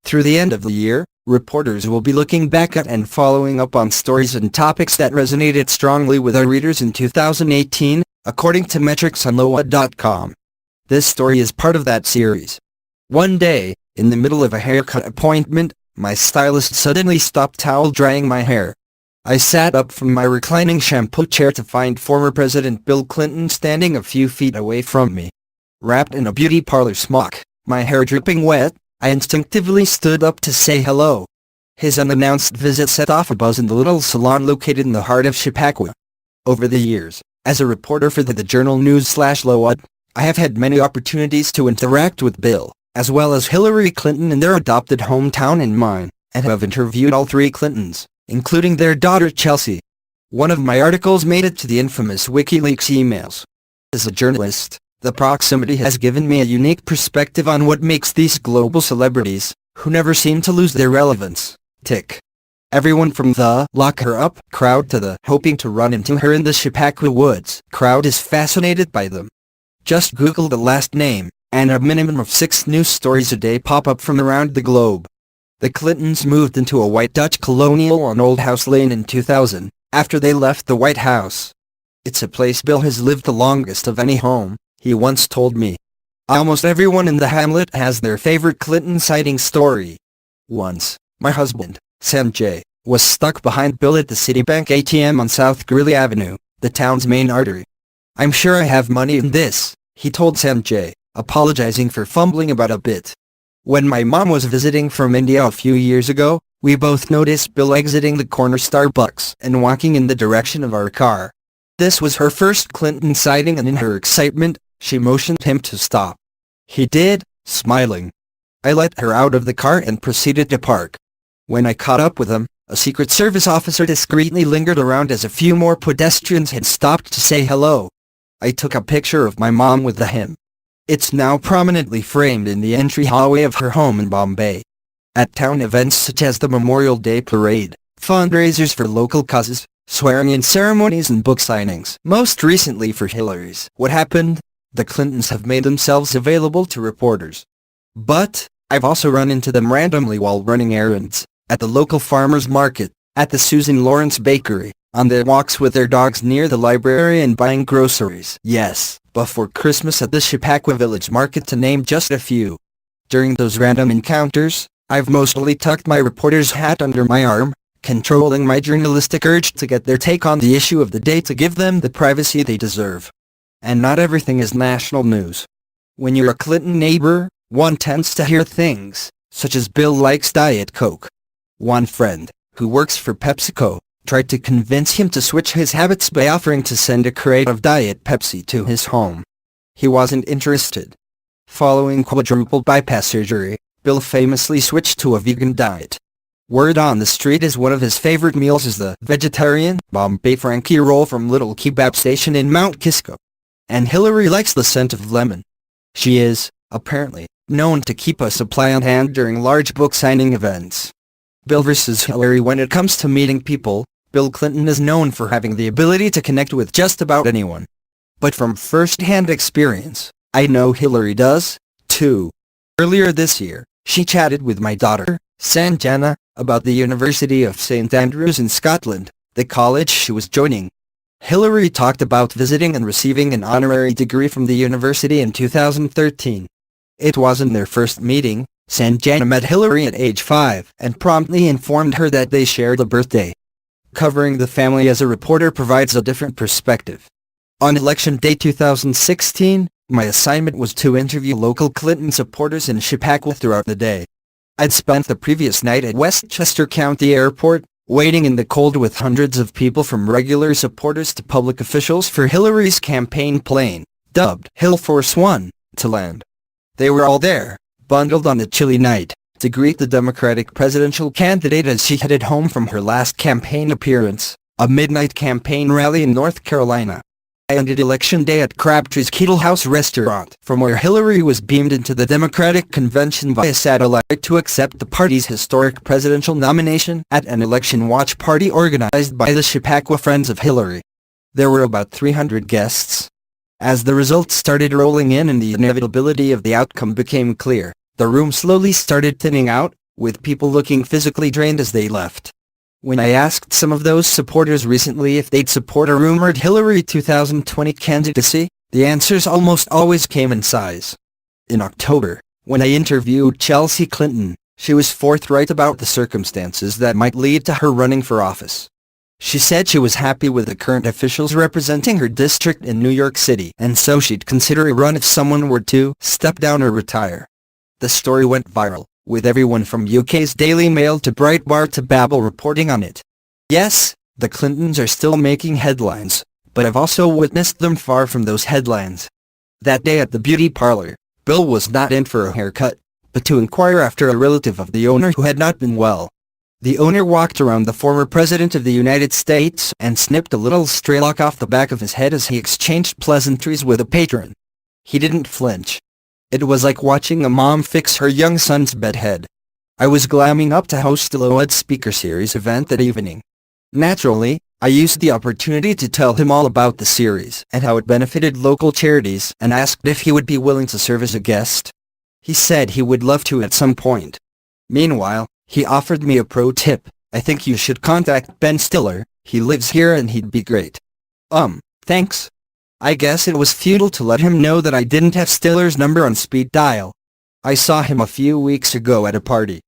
Through the end of the year, reporters will be looking back at and following up on stories and topics that resonated strongly with our readers in 2018, according to metrics on lowa.com. This story is part of that series. One day, in the middle of a haircut appointment, my stylist suddenly stopped towel drying my hair. I sat up from my reclining shampoo chair to find former President Bill Clinton standing a few feet away from me. Wrapped in a beauty parlor smock, my hair dripping wet, I instinctively stood up to say hello. His unannounced visit set off a buzz in the little salon located in the heart of Chappaqua. Over the years, as a reporter for the Journal News/Lowa, I have had many opportunities to interact with Bill, as well as Hillary Clinton in their adopted hometown and mine, and have interviewed all three Clintons, including their daughter Chelsea. One of my articles made it to the infamous WikiLeaks emails. As a journalist, the proximity has given me a unique perspective on what makes these global celebrities, who never seem to lose their relevance, tick. Everyone from the lock her up crowd to the hoping to run into her in the Chappaqua woods crowd is fascinated by them. Just Google the last name, and a minimum of 6 news stories a day pop up from around the globe. The Clintons moved into a white Dutch colonial on Old House Lane in 2000, after they left the White House. It's a place Bill has lived the longest of any home, he once told me. Almost everyone in the hamlet has their favorite Clinton sighting story. Once, my husband, Sanjay, was stuck behind Bill at the Citibank ATM on South Greeley Avenue, the town's main artery. "I'm sure I have money in this," he told Sanjay, apologizing for fumbling about a bit. When my mom was visiting from India a few years ago, we both noticed Bill exiting the corner Starbucks and walking in the direction of our car. This was her first Clinton sighting, and in her excitement, she motioned him to stop. He did, smiling. I let her out of the car and proceeded to park. When I caught up with him, a Secret Service officer discreetly lingered around as a few more pedestrians had stopped to say hello. I took a picture of my mom with him. It's now prominently framed in the entry hallway of her home in Bombay. At town events such as the Memorial Day Parade, fundraisers for local causes, swearing-in ceremonies and book signings. Most recently for Hillary's What Happened, the Clintons have made themselves available to reporters. But, I've also run into them randomly while running errands, at the local farmer's market, at the Susan Lawrence Bakery, on their walks with their dogs near the library, and buying groceries. Yes, before Christmas at the Chappaqua Village Market, to name just a few. During those random encounters, I've mostly tucked my reporter's hat under my arm, controlling my journalistic urge to get their take on the issue of the day to give them the privacy they deserve. And not everything is national news. When you're a Clinton neighbor, one tends to hear things, such as Bill likes Diet Coke. One friend, who works for PepsiCo, tried to convince him to switch his habits by offering to send a crate of Diet Pepsi to his home. He wasn't interested. Following quadruple bypass surgery, Bill famously switched to a vegan diet. Word on the street is one of his favorite meals is the vegetarian Bombay Frankie roll from Little Kebab Station in Mount Kisco. And Hillary likes the scent of lemon. She is, apparently, known to keep a supply on hand during large book signing events. Bill versus Hillary. When it comes to meeting people, Bill Clinton is known for having the ability to connect with just about anyone. But from first-hand experience, I know Hillary does, too. Earlier this year, she chatted with my daughter, Sanjana, about the University of St. Andrews in Scotland, the college she was joining. Hillary talked about visiting and receiving an honorary degree from the university in 2013. It wasn't their first meeting. Sanjana met Hillary at age 5 and promptly informed her that they shared a birthday. Covering the family as a reporter provides a different perspective. On Election Day 2016, my assignment was to interview local Clinton supporters in Chappaqua throughout the day. I'd spent the previous night at Westchester County Airport, waiting in the cold with hundreds of people from regular supporters to public officials for Hillary's campaign plane, dubbed Hill Force One, to land. They were all there, bundled on a chilly night, to greet the Democratic presidential candidate as she headed home from her last campaign appearance, a midnight campaign rally in North Carolina. I ended Election Day at Crabtree's Kettle House restaurant, from where Hillary was beamed into the Democratic convention via satellite to accept the party's historic presidential nomination at an election watch party organized by the Chappaqua Friends of Hillary. There were about 300 guests. As the results started rolling in and the inevitability of the outcome became clear, the room slowly started thinning out, with people looking physically drained as they left. When I asked some of those supporters recently if they'd support a rumored Hillary 2020 candidacy, the answers almost always came in size. In October, when I interviewed Chelsea Clinton, she was forthright about the circumstances that might lead to her running for office. She said she was happy with the current officials representing her district in New York City, and so she'd consider a run if someone were to step down or retire. The story went viral, with everyone from UK's Daily Mail to Breitbart to Babel reporting on it. Yes, the Clintons are still making headlines, but I've also witnessed them far from those headlines. That day at the beauty parlor, Bill was not in for a haircut, but to inquire after a relative of the owner who had not been well. The owner walked around the former President of the United States and snipped a little stray lock off the back of his head as he exchanged pleasantries with a patron. He didn't flinch. It was like watching a mom fix her young son's bedhead. I was glamming up to host a LOAD speaker series event that evening. Naturally, I used the opportunity to tell him all about the series and how it benefited local charities and asked if he would be willing to serve as a guest. He said he would love to at some point. Meanwhile, he offered me a pro tip. I think you should contact Ben Stiller, he lives here and he'd be great. Thanks. I guess it was futile to let him know that I didn't have Stiller's number on speed dial. I saw him a few weeks ago at a party.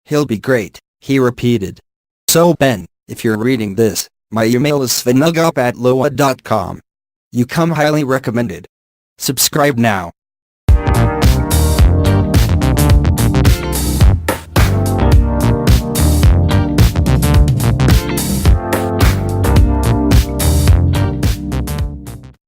He'll be great, he repeated. So Ben, if you're reading this, my email is svenugop@loa.com. You come highly recommended. Subscribe now.